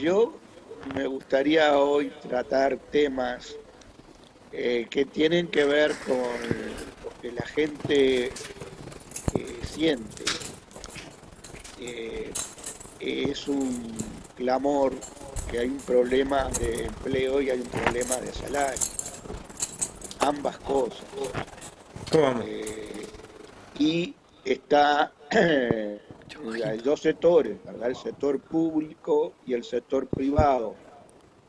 Yo me gustaría hoy tratar temas que tienen que ver con lo que la gente siente. Eh, es un clamor que hay un problema de empleo y hay un problema de salario, ambas cosas. ¿Cómo vamos? Eh, y está, hay dos sectores, ¿verdad? El sector público y el sector privado,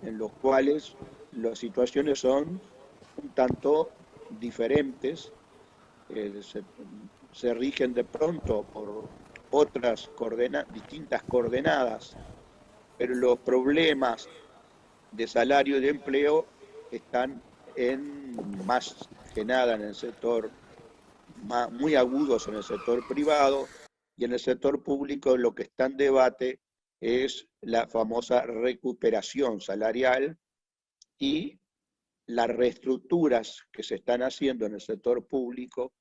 en los cuales las situaciones son un tanto diferentes, eh, se, se rigen de pronto por distintas coordenadas, pero los problemas de salario y de empleo están más que nada en el sector, muy agudos en el sector privado, y en el sector público lo que está en debate es la famosa recuperación salarial y las reestructuras que se están haciendo en el sector público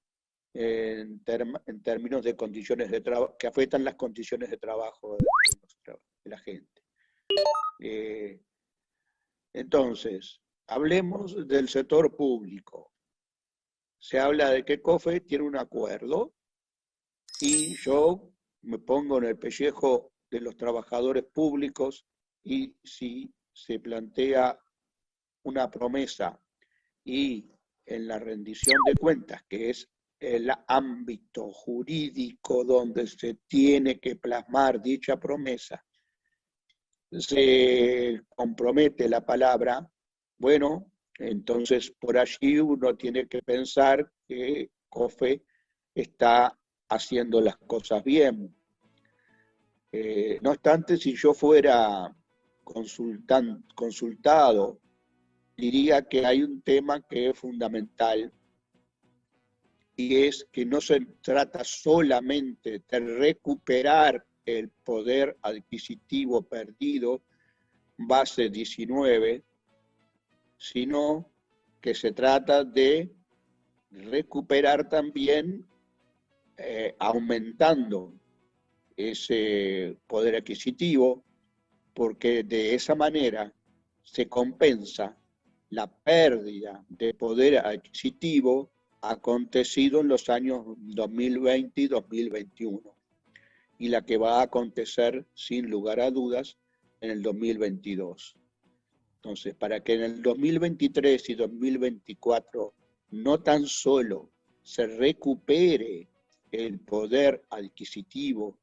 en términos de condiciones de trabajo, que afectan las condiciones de trabajo de la gente. Eh, entonces, hablemos del sector público. Se habla de que COFE tiene un acuerdo y yo me pongo en el pellejo de los trabajadores públicos y si se plantea una promesa y en la rendición de cuentas, que es el ámbito jurídico donde se tiene que plasmar dicha promesa, se compromete la palabra, bueno, entonces por allí uno tiene que pensar que COFE está haciendo las cosas bien. No obstante, si yo fuera consultado, diría que hay un tema que es fundamental y es que no se trata solamente de recuperar el poder adquisitivo perdido base 19, sino que se trata de recuperar también aumentando ese poder adquisitivo, porque de esa manera se compensa la pérdida de poder adquisitivo acontecido en los años 2020 y 2021 y la que va a acontecer sin lugar a dudas en el 2022. Entonces, para que en el 2023 y 2024 no tan solo se recupere el poder adquisitivo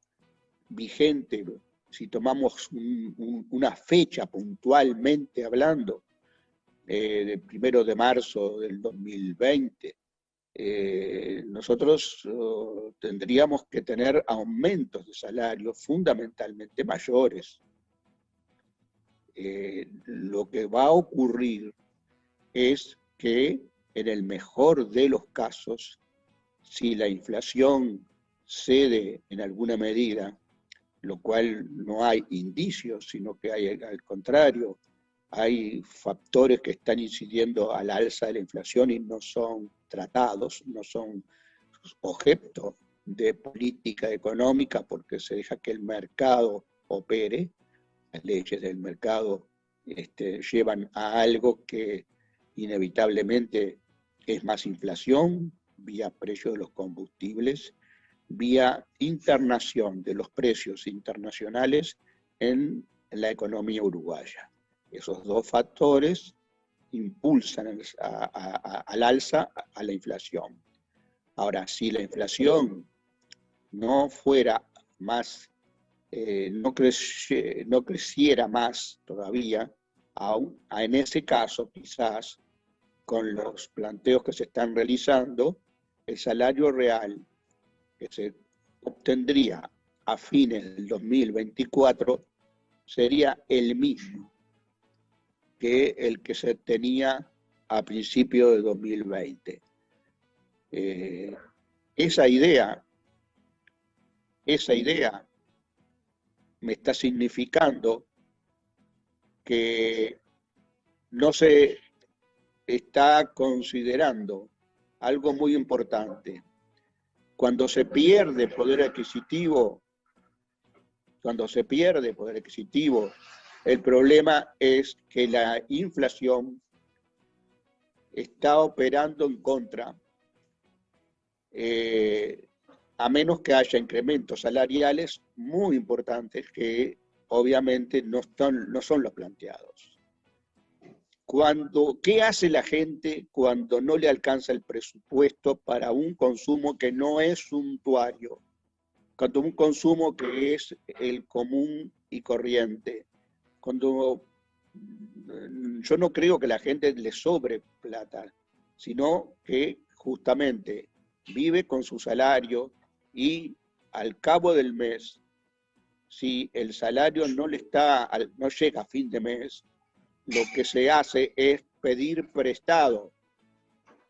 vigente, si tomamos una fecha puntualmente hablando, del 1 de marzo del 2020, nosotros tendríamos que tener aumentos de salario fundamentalmente mayores. Lo que va a ocurrir es que en el mejor de los casos, si la inflación cede en alguna medida, lo cual no hay indicios, sino que hay al contrario, hay factores que están incidiendo al alza de la inflación y no son tratados, no son objeto de política económica porque se deja que el mercado opere. Las leyes del mercado llevan a algo que inevitablemente es más inflación vía precio de los combustibles, vía internación de los precios internacionales en la economía uruguaya. Esos dos factores impulsan al alza a la inflación. Ahora, si la inflación no fuera más, no creciera más todavía, aún en ese caso quizás con los planteos que se están realizando, el salario real que se obtendría a fines del 2024 sería el mismo que el que se tenía a principios de 2020. Eh, esa idea, esa idea me está significando que no se está considerando algo muy importante. Cuando se pierde poder adquisitivo, El problema es que la inflación está operando en contra, a menos que haya incrementos salariales muy importantes que obviamente no son los planteados. ¿Qué hace la gente cuando no le alcanza el presupuesto para un consumo que no es suntuario? Cuando un consumo que es el común y corriente. Cuando yo no creo que la gente le sobre plata, sino que justamente vive con su salario y al cabo del mes, si el salario no llega a fin de mes, lo que se hace es pedir prestado.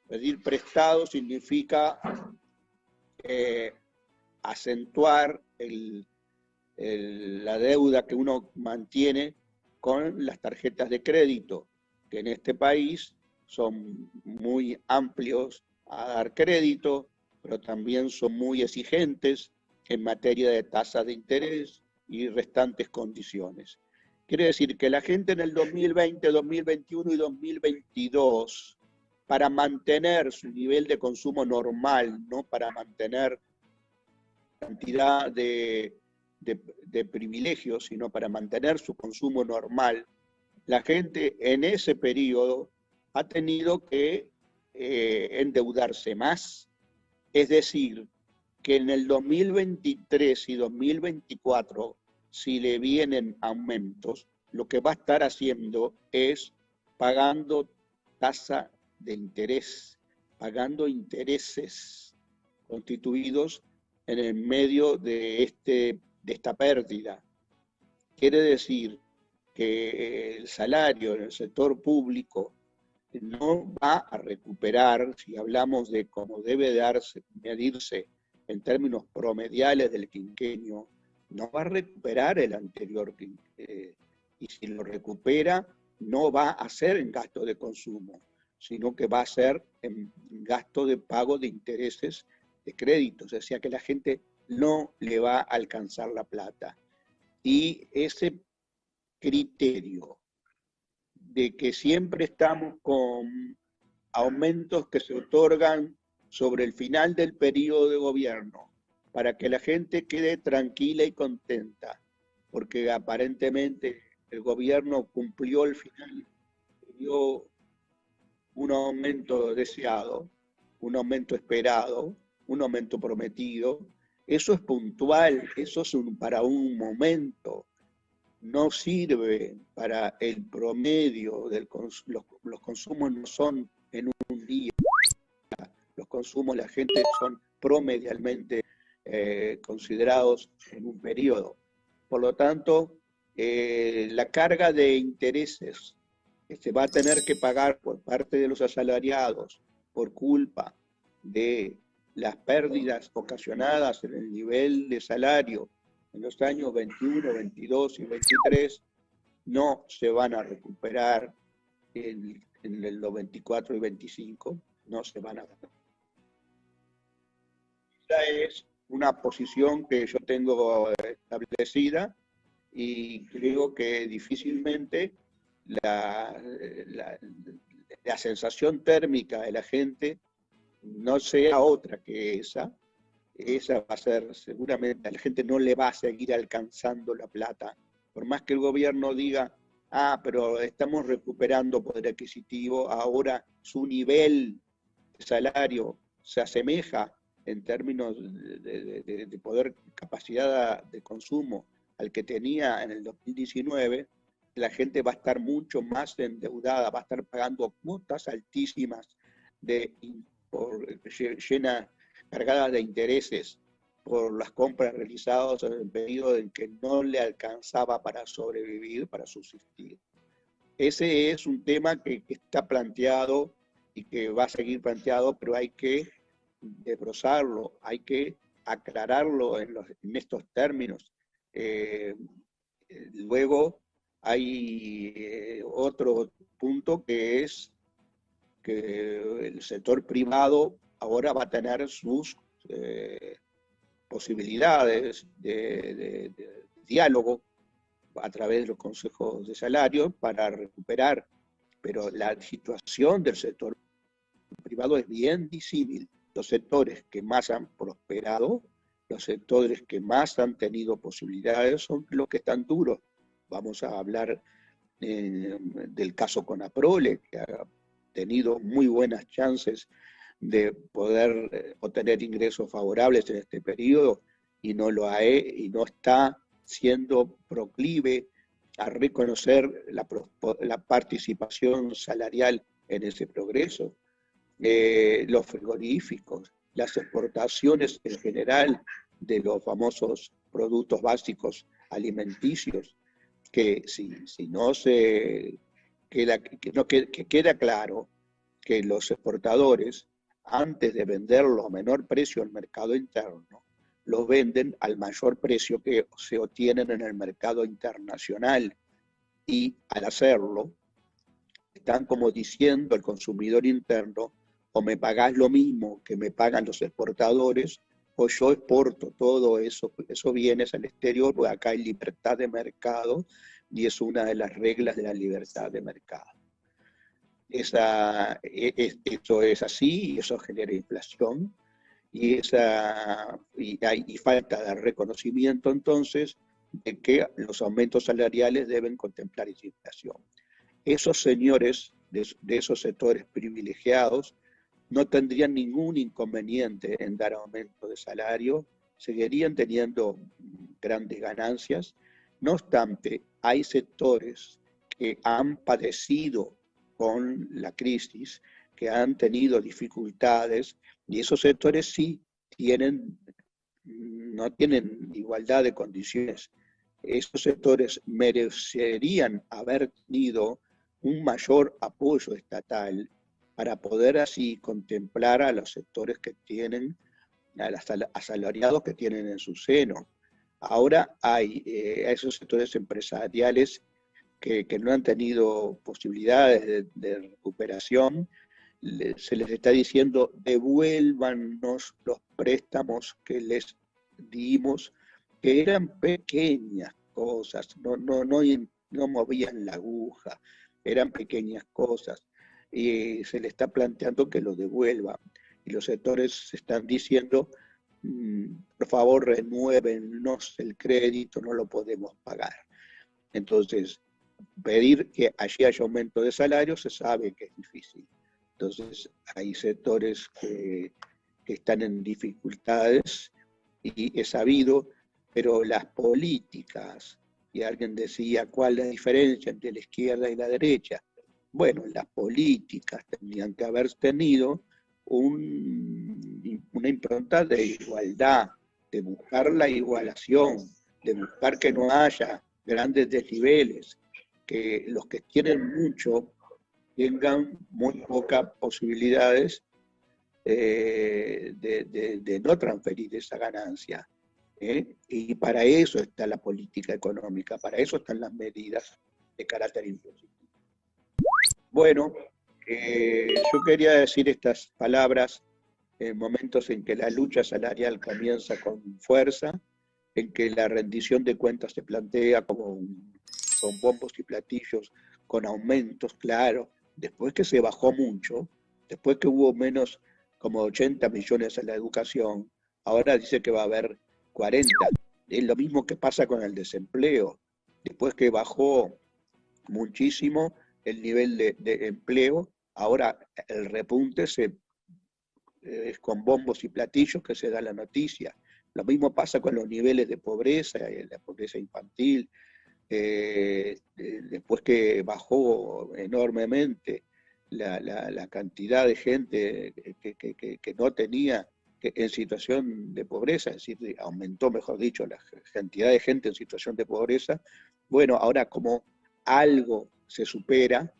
Pedir prestado significa acentuar la deuda que uno mantiene con las tarjetas de crédito, que en este país son muy amplios a dar crédito, pero también son muy exigentes en materia de tasas de interés y restantes condiciones. Quiere decir que la gente en el 2020, 2021 y 2022, para mantener su nivel de consumo normal, no para mantener cantidad de privilegios, sino para mantener su consumo normal, la gente en ese periodo ha tenido que endeudarse más. Es decir, que en el 2023 y 2024, si le vienen aumentos, lo que va a estar haciendo es pagando tasa de interés, pagando intereses constituidos en el medio de esta pérdida. Quiere decir que el salario en el sector público no va a recuperar, si hablamos de cómo debe medirse en términos promediales del quinquenio, no va a recuperar el anterior quinquenio. Y si lo recupera, no va a ser en gasto de consumo, sino que va a ser en gasto de pago de intereses de créditos, o sea que la gente no le va a alcanzar la plata. Y ese criterio de que siempre estamos con aumentos que se otorgan sobre el final del periodo de gobierno, para que la gente quede tranquila y contenta, porque aparentemente el gobierno cumplió el final, dio un aumento deseado, un aumento esperado, un aumento prometido. Eso es puntual, eso es para un momento, no sirve para el promedio. Los consumos no son en un día, los consumos la gente son promedialmente considerados en un periodo. Por lo tanto, la carga de intereses que se va a tener que pagar por parte de los asalariados por culpa de las pérdidas ocasionadas en el nivel de salario en los años 21, 22 y 23 no se van a recuperar en los 24 y 25, no se van a recuperar. Esa es una posición que yo tengo establecida y creo que difícilmente la sensación térmica de la gente no sea otra que esa. Esa va a ser, seguramente a la gente no le va a seguir alcanzando la plata, por más que el gobierno diga, pero estamos recuperando poder adquisitivo, ahora su nivel de salario se asemeja en términos de poder, capacidad de consumo al que tenía en el 2019, la gente va a estar mucho más endeudada, va a estar pagando cuotas altísimas cargadas de intereses por las compras realizadas en el periodo en que no le alcanzaba para sobrevivir, para subsistir. Ese es un tema que está planteado y que va a seguir planteado, pero hay que desbrozarlo, hay que aclararlo en estos términos. Luego hay otro punto que es que el sector privado ahora va a tener sus posibilidades de diálogo a través de los consejos de salario para recuperar, pero la situación del sector privado es bien disímil. Los sectores que más han prosperado, los sectores que más han tenido posibilidades son los que están duros. Vamos a hablar del caso Conaprole, que ha tenido muy buenas chances de poder obtener ingresos favorables en este periodo y no y no está siendo proclive a reconocer la participación salarial en ese progreso. Los frigoríficos, las exportaciones en general de los famosos productos básicos alimenticios, que si no se queda, que queda claro que los exportadores, antes de venderlo a menor precio al mercado interno, los venden al mayor precio que se obtienen en el mercado internacional. Y al hacerlo, están como diciendo al consumidor interno, o me pagás lo mismo que me pagan los exportadores, o yo exporto todo esos bienes al exterior, porque acá hay libertad de mercado y es una de las reglas de la libertad de mercado. Eso es así y eso genera inflación y hay falta de reconocimiento entonces de que los aumentos salariales deben contemplar esa inflación. Esos señores de esos sectores privilegiados no tendrían ningún inconveniente en dar aumento de salario, seguirían teniendo grandes ganancias. No obstante, hay sectores que han padecido con la crisis, que han tenido dificultades, y esos sectores sí no tienen igualdad de condiciones. Esos sectores merecerían haber tenido un mayor apoyo estatal para poder así contemplar a los sectores que tienen, a los asalariados que tienen en su seno. Ahora hay a esos sectores empresariales que no han tenido posibilidades de recuperación, se les está diciendo devuélvanos los préstamos que les dimos, que eran pequeñas cosas, no movían la aguja, eran pequeñas cosas, y se le está planteando que lo devuelvan. Y los sectores están diciendo, por favor, renuévennos el crédito, no lo podemos pagar. Entonces, pedir que allí haya aumento de salario se sabe que es difícil. Entonces, hay sectores que están en dificultades y es sabido, pero las políticas, y alguien decía, ¿cuál es la diferencia entre la izquierda y la derecha? Bueno, las políticas tendrían que haber tenido una impronta de igualdad, de buscar la igualación, de buscar que no haya grandes desniveles, que los que tienen mucho tengan muy pocas posibilidades de no transferir esa ganancia. Y para eso está la política económica, para eso están las medidas de carácter impositivo. Bueno, yo quería decir estas palabras en momentos en que la lucha salarial comienza con fuerza, en que la rendición de cuentas se plantea como con bombos y platillos, con aumentos, claro, después que se bajó mucho, después que hubo menos como 80 millones en la educación, ahora dice que va a haber 40. Es lo mismo que pasa con el desempleo. Después que bajó muchísimo el nivel de empleo, ahora el repunte es con bombos y platillos que se da la noticia. Lo mismo pasa con los niveles de pobreza, la pobreza infantil, después que bajó enormemente la cantidad de gente que no tenía en situación de pobreza, es decir, aumentó, mejor dicho, la cantidad de gente en situación de pobreza. Bueno, ahora como algo se supera,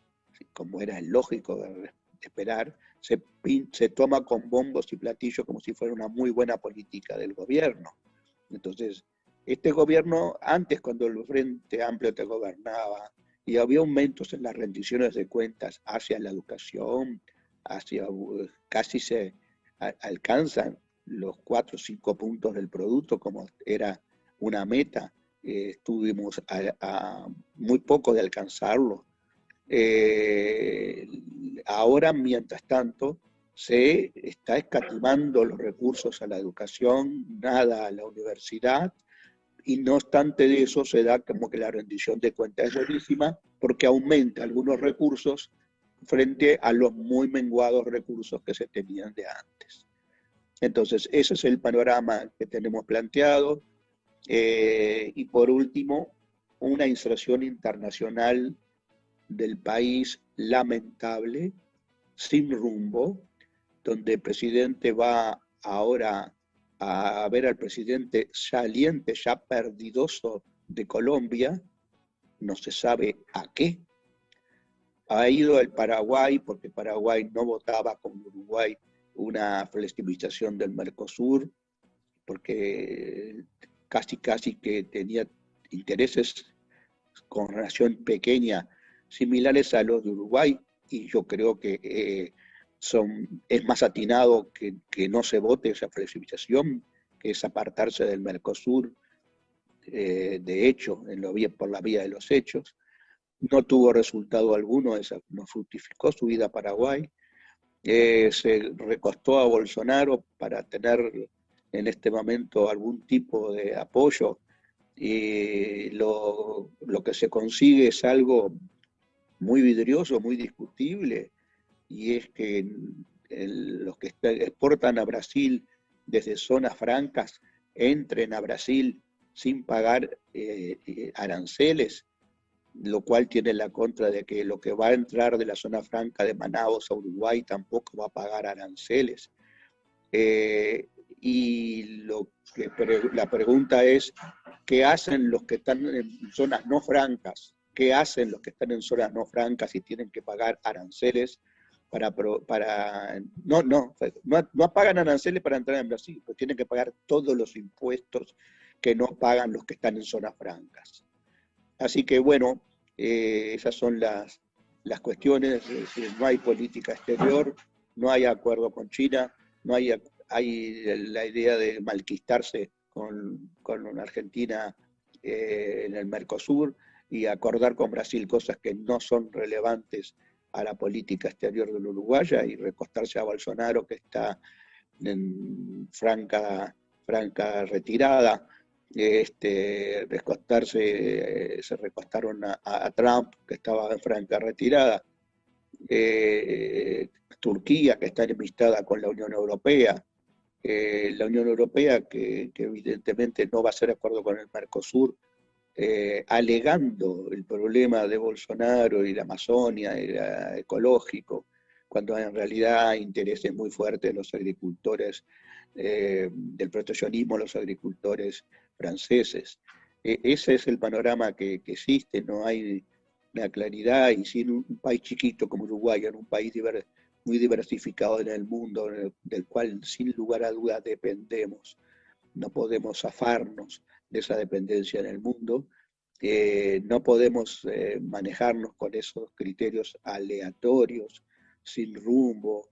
como era lógico de esperar, se toma con bombos y platillos como si fuera una muy buena política del gobierno. Entonces, este gobierno, antes cuando el Frente Amplio te gobernaba y había aumentos en las rendiciones de cuentas hacia la educación, casi se alcanzan los 4 o 5 puntos del producto como era una meta estuvimos a muy poco de alcanzarlo. Ahora, mientras tanto, se está escatimando los recursos a la educación, nada a la universidad, y no obstante de eso se da como que la rendición de cuentas es buenísima porque aumenta algunos recursos frente a los muy menguados recursos que se tenían de antes. Entonces, ese es el panorama que tenemos planteado. Y por último, una inserción internacional del país lamentable, sin rumbo, donde el presidente va ahora a ver al presidente saliente, ya perdidoso de Colombia, no se sabe a qué. Ha ido al Paraguay, porque Paraguay no votaba con Uruguay una flexibilización del Mercosur, porque casi que tenía intereses con relación pequeña similares a los de Uruguay, y yo creo que es más atinado que no se vote esa flexibilización, que es apartarse del Mercosur, de hecho, por la vía de los hechos. No tuvo resultado alguno, no fructificó su vida a Paraguay. Se recostó a Bolsonaro para tener en este momento algún tipo de apoyo, y lo que se consigue es algo muy vidrioso, muy discutible, y es que los que exportan a Brasil desde zonas francas entren a Brasil sin pagar aranceles, lo cual tiene la contra de que lo que va a entrar de la zona franca de Manaus a Uruguay tampoco va a pagar aranceles. Y la pregunta es, ¿qué hacen los que están en zonas no francas? ¿Qué hacen los que están en zonas no francas y tienen que pagar aranceles no pagan aranceles para entrar en Brasil, pues tienen que pagar todos los impuestos que no pagan los que están en zonas francas? Así que bueno, esas son las cuestiones. Es decir, no hay política exterior, no hay acuerdo con China, no hay la idea de malquistarse con Argentina en el Mercosur, y acordar con Brasil cosas que no son relevantes a la política exterior de la uruguaya, y recostarse a Bolsonaro, que está en franca retirada. Se recostaron a Trump, que estaba en franca retirada. Turquía, que está enemistada con la Unión Europea. La Unión Europea, que evidentemente no va a hacer acuerdo con el Mercosur, alegando el problema de Bolsonaro y la Amazonia, y ecológico, cuando en realidad hay intereses muy fuertes de los agricultores, del proteccionismo, los agricultores franceses. Ese es el panorama que existe, no hay una claridad, y sin un país chiquito como Uruguay, en un país muy diversificado en el mundo, del cual sin lugar a dudas dependemos, no podemos zafarnos de esa dependencia en el mundo. No podemos manejarnos con esos criterios aleatorios, sin rumbo,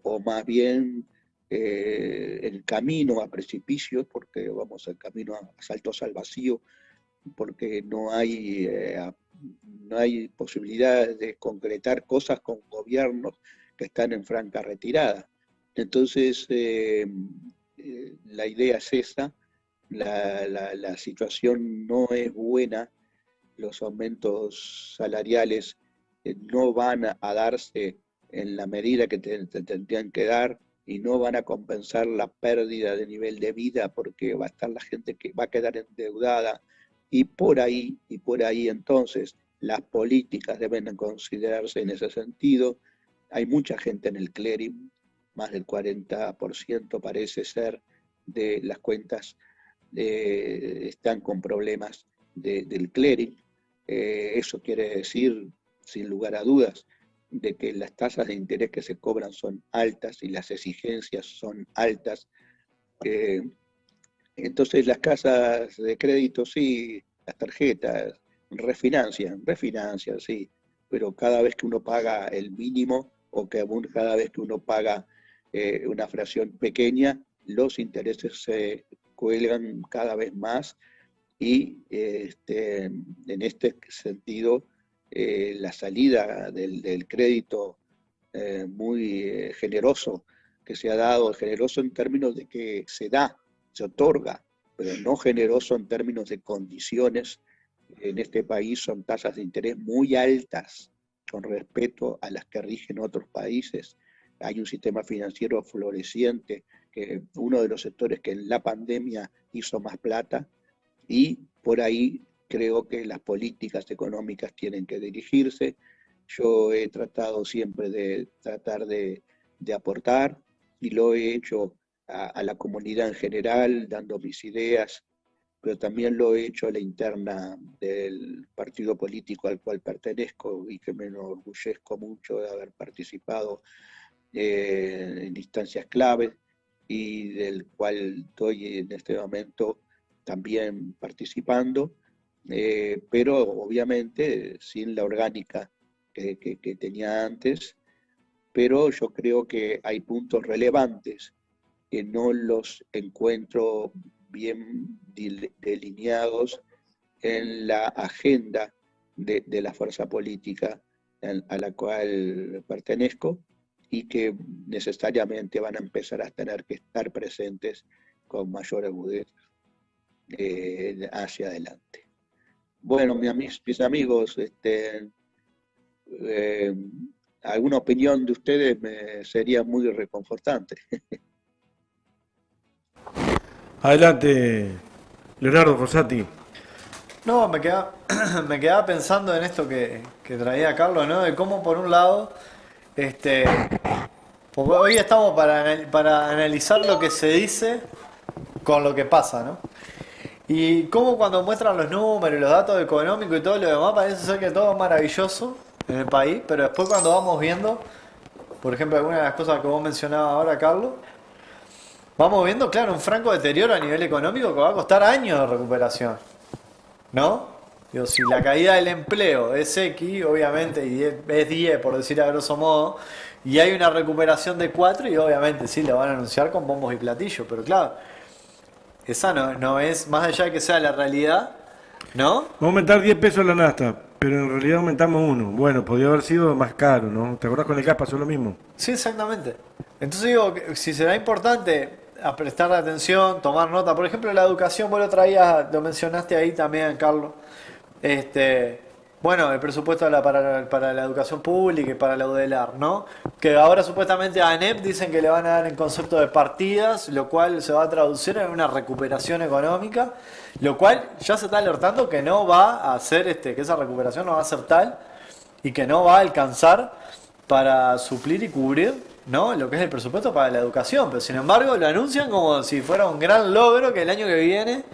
o más bien el camino a precipicios, porque vamos al camino a saltos al vacío, porque no hay posibilidades de concretar cosas con gobiernos que están en franca retirada. Entonces, la idea es esa. La situación no es buena, los aumentos salariales no van a darse en la medida que tendrían que dar, y no van a compensar la pérdida de nivel de vida, porque va a estar la gente que va a quedar endeudada, y por ahí entonces las políticas deben considerarse en ese sentido. Hay mucha gente en el clearing, más del 40% parece ser de las cuentas están con problemas del clearing. Eso quiere decir, sin lugar a dudas, de que las tasas de interés que se cobran son altas y las exigencias son altas. Entonces las casas de crédito, sí, las tarjetas, refinancian, sí, pero cada vez que uno paga el mínimo, o que cada vez que uno paga una fracción pequeña, los intereses se cuelgan cada vez más, y en este sentido la salida del crédito muy generoso que se ha dado, generoso en términos de que se da, se otorga, pero no generoso en términos de condiciones. En este país son tasas de interés muy altas con respecto a las que rigen otros países. Hay un sistema financiero floreciente, que uno de los sectores que en la pandemia hizo más plata, y por ahí creo que las políticas económicas tienen que dirigirse. Yo he tratado siempre de tratar de aportar, y lo he hecho a la comunidad en general, dando mis ideas, pero también lo he hecho a la interna del partido político al cual pertenezco y que me enorgullezco mucho de haber participado en instancias claves, y del cual estoy en este momento también participando, pero obviamente sin la orgánica que tenía antes. Pero yo creo que hay puntos relevantes que no los encuentro bien delineados en la agenda de la fuerza política a la cual pertenezco, y que necesariamente van a empezar a tener que estar presentes con mayor agudeza hacia adelante. Bueno, mis amigos, eh, alguna opinión de ustedes me sería muy reconfortante. Adelante, Leonardo Fossati. No, me quedaba pensando en esto que traía Carlos, ¿no? De cómo por un lado, este, porque hoy estamos para analizar lo que se dice con lo que pasa, ¿no? Y cómo cuando muestran los números, los datos económicos y todo lo demás, parece ser que todo es maravilloso en el país, pero después cuando vamos viendo, por ejemplo, algunas de las cosas que vos mencionabas ahora, Carlos, vamos viendo, claro, un franco deterioro a nivel económico que va a costar años de recuperación, ¿no? Digo, si la caída del empleo es X, obviamente, y es 10 por decir a grosso modo, y hay una recuperación de 4, y obviamente sí, lo van a anunciar con bombos y platillos, pero claro, esa no es, más allá de que sea la realidad, ¿no? Va a aumentar 10 pesos la nafta, pero en realidad aumentamos uno. Bueno, podría haber sido más caro, ¿no? ¿Te acordás con el gas pasó lo mismo? Sí, exactamente. Entonces digo, que si será importante a prestar atención, tomar nota, por ejemplo, la educación, vos lo traías, lo mencionaste ahí también, Carlos. Este, bueno, el presupuesto para la educación pública y para la UDELAR, ¿no? Que ahora supuestamente a ANEP dicen que le van a dar en concepto de partidas, lo cual se va a traducir en una recuperación económica, lo cual ya se está alertando que no va a ser, que esa recuperación no va a ser tal y que no va a alcanzar para suplir y cubrir, ¿no?, lo que es el presupuesto para la educación. Pero sin embargo lo anuncian como si fuera un gran logro que el año que viene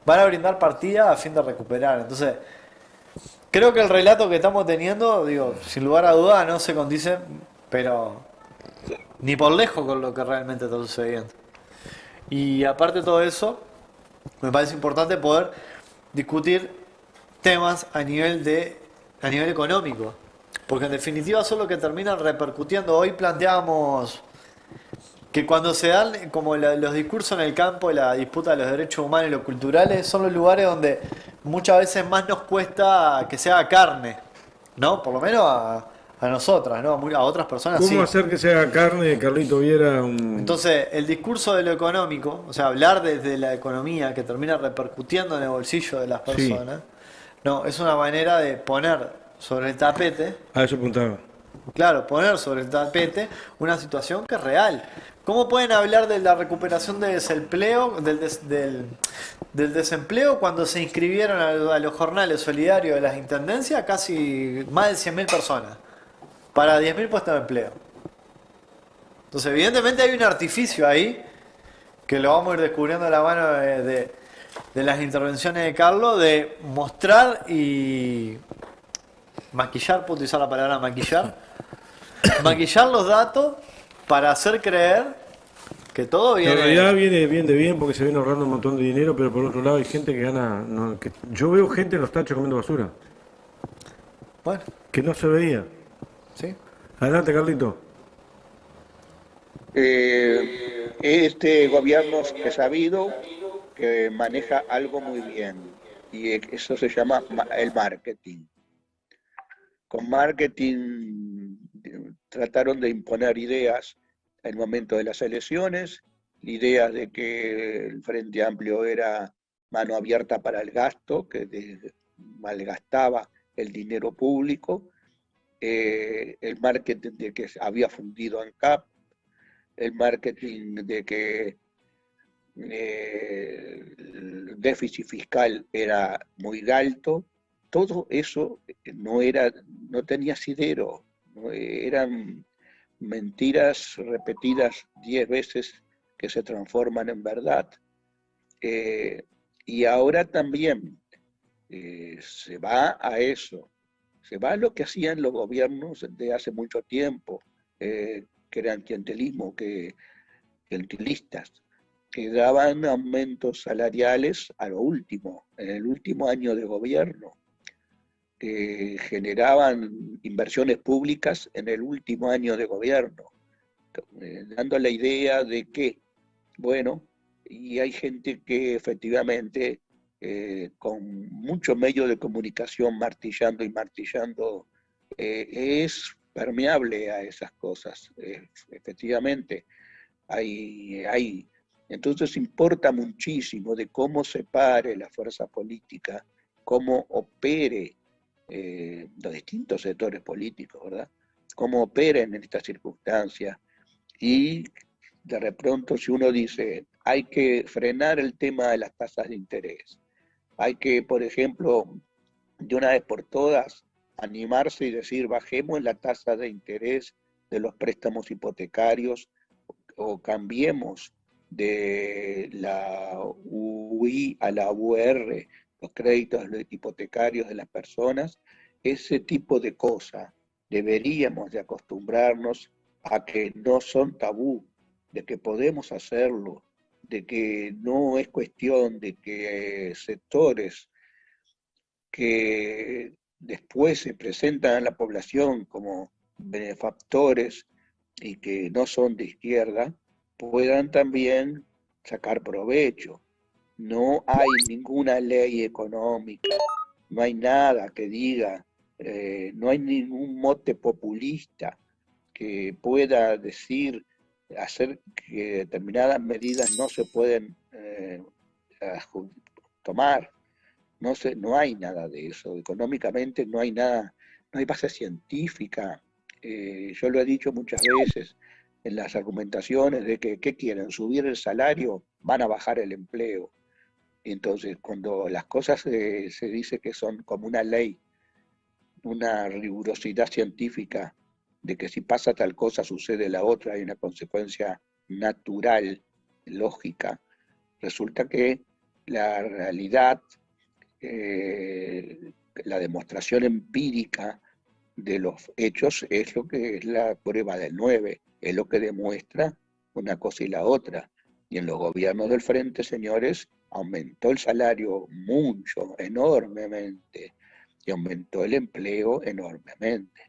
van a brindar partidas a fin de recuperar. Entonces, creo que el relato que estamos teniendo, digo, sin lugar a duda, no se condice, pero ni por lejos con lo que realmente está sucediendo. Y aparte de todo eso, me parece importante poder discutir temas a nivel económico, porque en definitiva son lo que terminan repercutiendo. Hoy planteábamos que cuando se dan como los discursos en el campo de la disputa de los derechos humanos y los culturales, son los lugares donde muchas veces más nos cuesta que se haga carne, ¿no? Por lo menos a nosotras, ¿no? A otras personas sí. ¿Cómo hacer que se haga carne, Carlito Viera? Entonces, el discurso de lo económico, o sea, hablar desde la economía que termina repercutiendo en el bolsillo de las Sí, personas, no, es una manera de poner sobre el tapete, a eso apuntaba. claro, poner sobre el tapete una situación que es real. ¿Cómo pueden hablar de la recuperación del desempleo, del desempleo cuando se inscribieron a los jornales solidarios de las intendencias casi más de 100.000 personas para 10.000 puestos de empleo? Entonces, evidentemente hay un artificio ahí que lo vamos a ir descubriendo de la mano de las intervenciones de Carlos, de mostrar y maquillar, puedo utilizar la palabra maquillar, maquillar los datos para hacer creer que todo En viene. realidad viene bien de bien porque se viene ahorrando un montón de dinero, pero por otro lado hay gente que gana... yo veo gente en los tachos comiendo basura, Bueno, que no se veía. sí. Adelante, Carlito. Este gobierno es sabido que maneja algo muy bien, y eso se llama el marketing. Con marketing trataron de imponer ideas en el momento de las elecciones, ideas de que el Frente Amplio era mano abierta para el gasto, que malgastaba el dinero público, el marketing de que había fundido ANCAP, el marketing de que el déficit fiscal era muy alto. Todo eso no tenía asidero, eran mentiras repetidas 10 veces que se transforman en verdad. Y ahora también se va a eso, se va a lo que hacían los gobiernos de hace mucho tiempo, que eran clientelistas, que daban aumentos salariales a lo último, en el último año de gobierno, que generaban inversiones públicas en el último año de gobierno, dando la idea de que, bueno, y hay gente que efectivamente, con muchos medios de comunicación martillando y martillando, es permeable a esas cosas, efectivamente. Entonces importa muchísimo de cómo se pare la fuerza política, cómo opere los distintos sectores políticos, ¿verdad? Cómo operen en estas circunstancias. Y de pronto si uno dice, hay que frenar el tema de las tasas de interés, hay que, por ejemplo, de una vez por todas, animarse y decir, bajemos la tasa de interés de los préstamos hipotecarios o cambiemos de la UI a la UR, los créditos hipotecarios de las personas, ese tipo de cosas deberíamos de acostumbrarnos a que no son tabú, de que podemos hacerlo, de que no es cuestión de que sectores que después se presentan a la población como benefactores y que no son de izquierda, puedan también sacar provecho. No hay ninguna ley económica, no hay nada que diga, no hay ningún mote populista que pueda decir, hacer que determinadas medidas no se pueden tomar. No hay nada de eso. Económicamente no hay nada, no hay base científica. Yo lo he dicho muchas veces en las argumentaciones de que, ¿qué quieren? Subir el salario, van a bajar el empleo. Entonces, cuando las cosas se dice que son como una ley, una rigurosidad científica, de que si pasa tal cosa sucede la otra, hay una consecuencia natural, lógica, resulta que la realidad, la demostración empírica de los hechos es lo que es la prueba del 9, es lo que demuestra una cosa y la otra. Y en los gobiernos del frente, señores, aumentó el salario mucho, enormemente, y aumentó el empleo enormemente.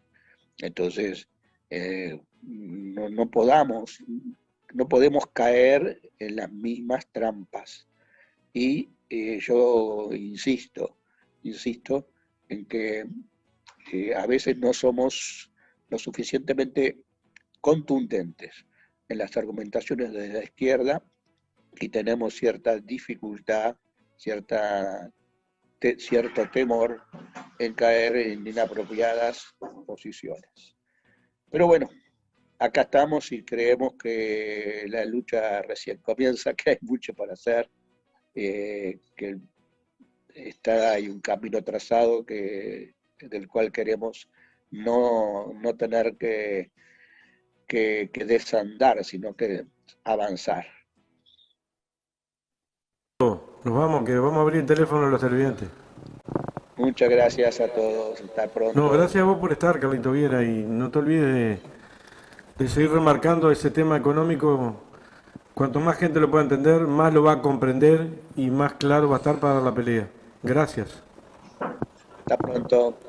Entonces, no podemos caer en las mismas trampas. Y yo insisto en que a veces no somos lo suficientemente contundentes en las argumentaciones de la izquierda y tenemos cierta dificultad, cierto temor en caer en inapropiadas posiciones. Pero bueno, acá estamos y creemos que la lucha recién comienza, que hay mucho para hacer, que hay un camino trazado del cual queremos no tener que desandar, sino que avanzar. Nos vamos, que vamos a abrir el teléfono a los televidentes. Muchas gracias a todos, hasta pronto. No, gracias a vos por estar, Carlito Viera, y no te olvides de seguir remarcando ese tema económico. Cuanto más gente lo pueda entender, más lo va a comprender y más claro va a estar para la pelea. Gracias. Hasta pronto.